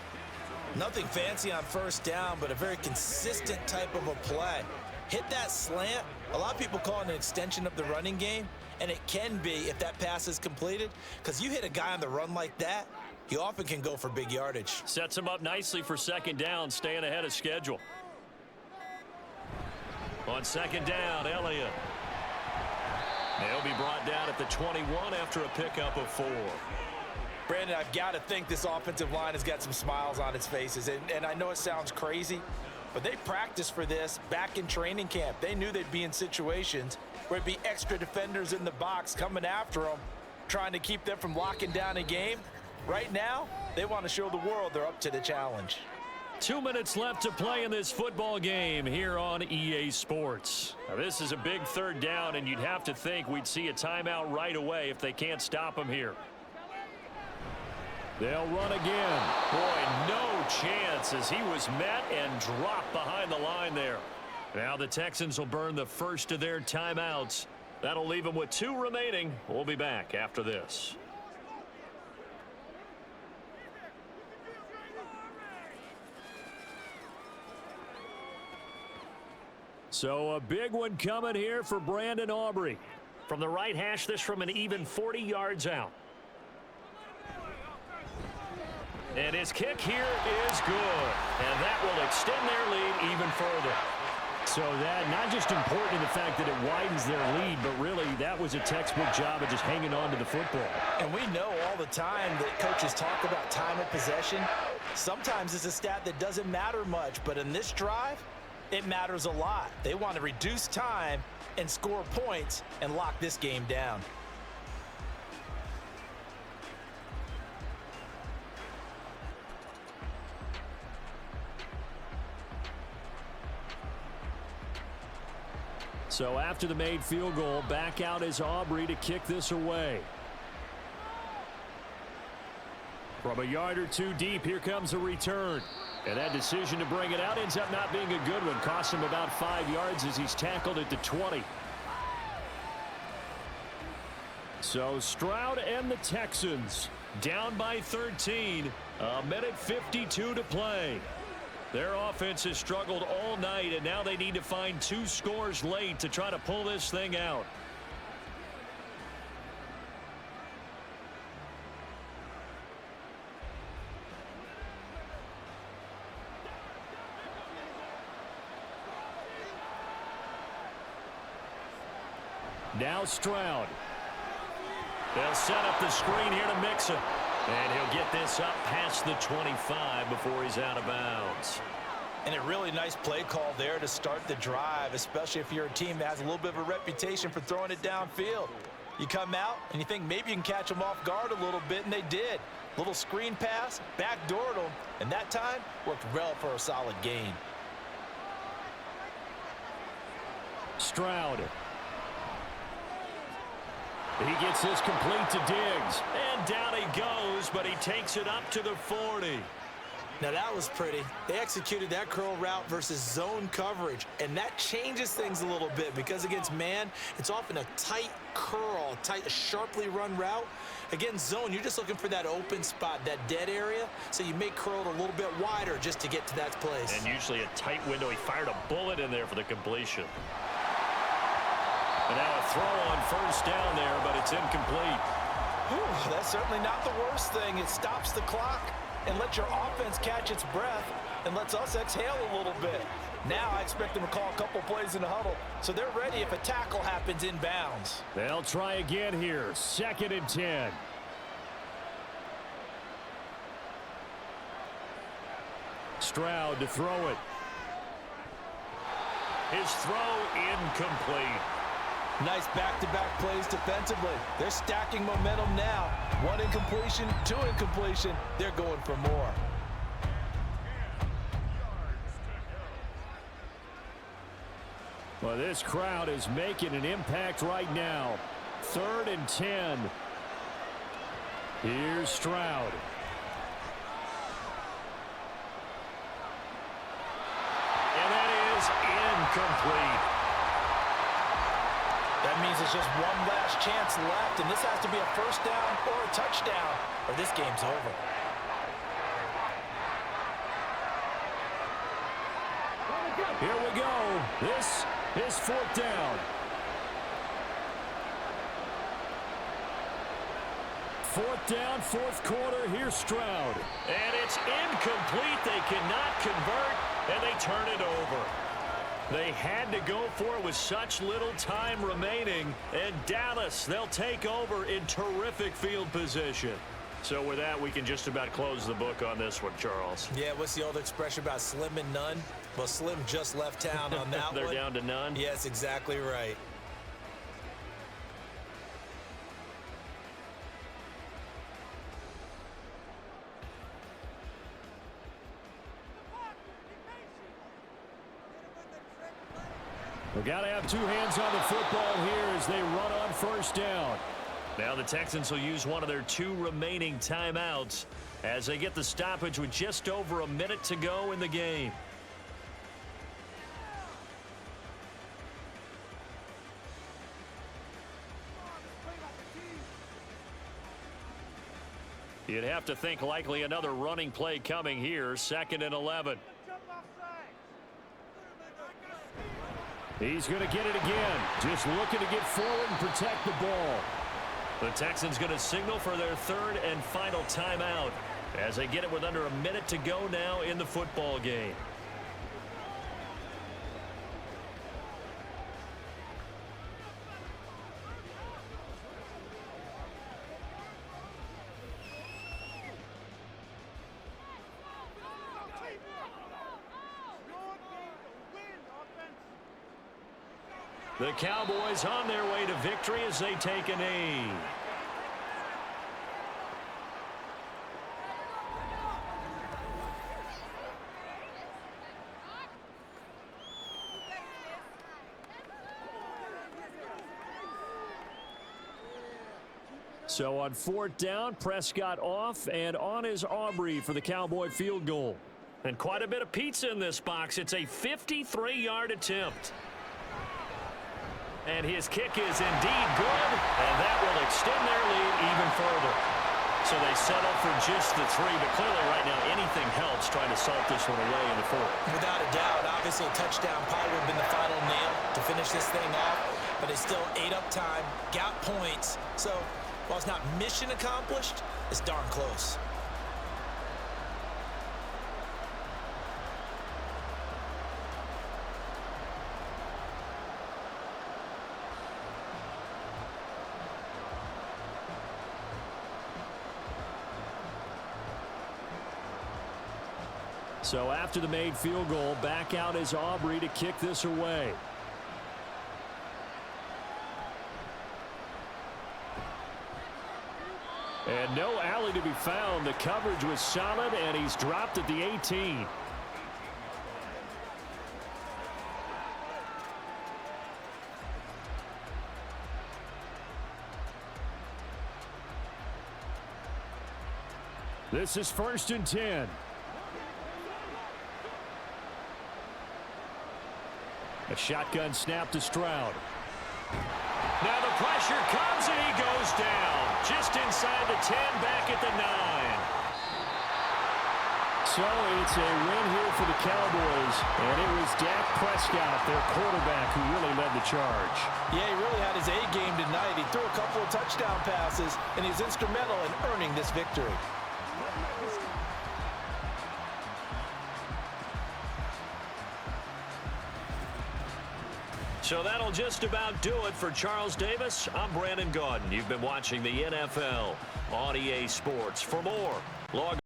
Nothing fancy on 1st down, but a very consistent type of a play. Hit that slant. A lot of people call it an extension of the running game, and it can be if that pass is completed, because you hit a guy on the run like that, he often can go for big yardage. Sets him up nicely for 2nd down, staying ahead of schedule. On 2nd down, Elliott. They'll be brought down at the 21 after a pickup of 4. Brandon, I've got to think this offensive line has got some smiles on its faces. And I know it sounds crazy, but they practiced for this back in training camp. They knew they'd be in situations where it'd be extra defenders in the box coming after them, trying to keep them from locking down a game. Right now, they want to show the world they're up to the challenge. 2 minutes left to play in this football game here on EA Sports. Now, this is a big third down, and you'd have to think we'd see a timeout right away if they can't stop them here. They'll run again. Boy, no chance as he was met and dropped behind the line there. Now the Texans will burn the first of their timeouts. That'll leave them with 2 remaining. We'll be back after this. So a big one coming here for Brandon Aubrey. From the right hash, this from an even 40 yards out. And his kick here is good. And that will extend their lead even further. So that not just important in the fact that it widens their lead, but really that was a textbook job of just hanging on to the football. And we know all the time that coaches talk about time of possession. Sometimes it's a stat that doesn't matter much, but in this drive, it matters a lot. They want to reduce time and score points and lock this game down. So after the made field goal, back out is Aubrey to kick this away. From a yard or 2 deep, here comes a return. And that decision to bring it out ends up not being a good one. Costs him about 5 yards as he's tackled at the 20. So Stroud and the Texans down by 13. A minute 52 to play. Their offense has struggled all night, and now they need to find 2 scores late to try to pull this thing out. Now Stroud. They'll set up the screen here to Mixon. And he'll get this up past the 25 before he's out of bounds. And a really nice play call there to start the drive, especially if you're a team that has a little bit of a reputation for throwing it downfield. You come out and you think maybe you can catch them off guard a little bit, and they did. Little screen pass, backdoored them, and that time worked well for a solid gain. Stroud. He gets this complete to Diggs. And down he goes, but he takes it up to the 40. Now that was pretty. They executed that curl route versus zone coverage, and that changes things a little bit because against man, it's often a tight curl, tight, sharply run route. Against zone, you're just looking for that open spot, that dead area, so you make curl a little bit wider just to get to that place. And usually a tight window. He fired a bullet in there for the completion. And now a throw on first down there, but it's incomplete. Whew, that's certainly not the worst thing. It stops the clock and lets your offense catch its breath and lets us exhale a little bit. Now I expect them to call a couple plays in the huddle, so they're ready if a tackle happens in bounds. They'll try again here. 2nd and 10. Stroud to throw it. His throw incomplete. Nice back-to-back plays defensively. They're stacking momentum now. 1 incompletion, 2 incompletion. They're going for more. Well, this crowd is making an impact right now. 3rd and 10. Here's Stroud. And that is incomplete. That means it's just one last chance left, and this has to be a first down or a touchdown, or this game's over. Here we go. This is 4th down. 4th down, 4th quarter. Here's Stroud. And it's incomplete. They cannot convert, and they turn it over. They had to go for it with such little time remaining. And Dallas, they'll take over in terrific field position. So with that, we can just about close the book on this one, Charles. Yeah, what's the old expression about slim and none? Well, Slim just left town on that They're one. down to none? Yes, exactly right. We've got to have two hands on the football here as they run on first down. Now the Texans will use one of their two remaining timeouts as they get the stoppage with just over a minute to go in the game. You'd have to think likely another running play coming here, 2nd and 11. He's going to get it again. Just looking to get forward and protect the ball. The Texans going to signal for their 3rd and final timeout as they get it with under a minute to go now in the football game. The Cowboys on their way to victory as they take a knee. So on 4th down, Prescott off, and on is Aubrey for the Cowboy field goal. And quite a bit of pizza in this box. It's a 53-yard attempt. And his kick is indeed good, and that will extend their lead even further. So they settle for just the 3, but clearly right now anything helps trying to salt this one away in the 4th. Without a doubt, obviously a touchdown probably would have been the final nail to finish this thing off, but it's still ate up time, got points. So while it's not mission accomplished, it's darn close. So after the made field goal, back out is Aubrey to kick this away. And no alley to be found. The coverage was solid, and he's dropped at the 18. This is 1st and 10. A shotgun snap to Stroud. Now the pressure comes and he goes down. Just inside the 10, back at the 9. So it's a win here for the Cowboys. And it was Dak Prescott, their quarterback, who really led the charge. Yeah, he really had his A game tonight. He threw a couple of touchdown passes, and he's instrumental in earning this victory. So that'll just about do it for Charles Davis. I'm Brandon Gaudin. You've been watching the NFL on EA Sports. For more, log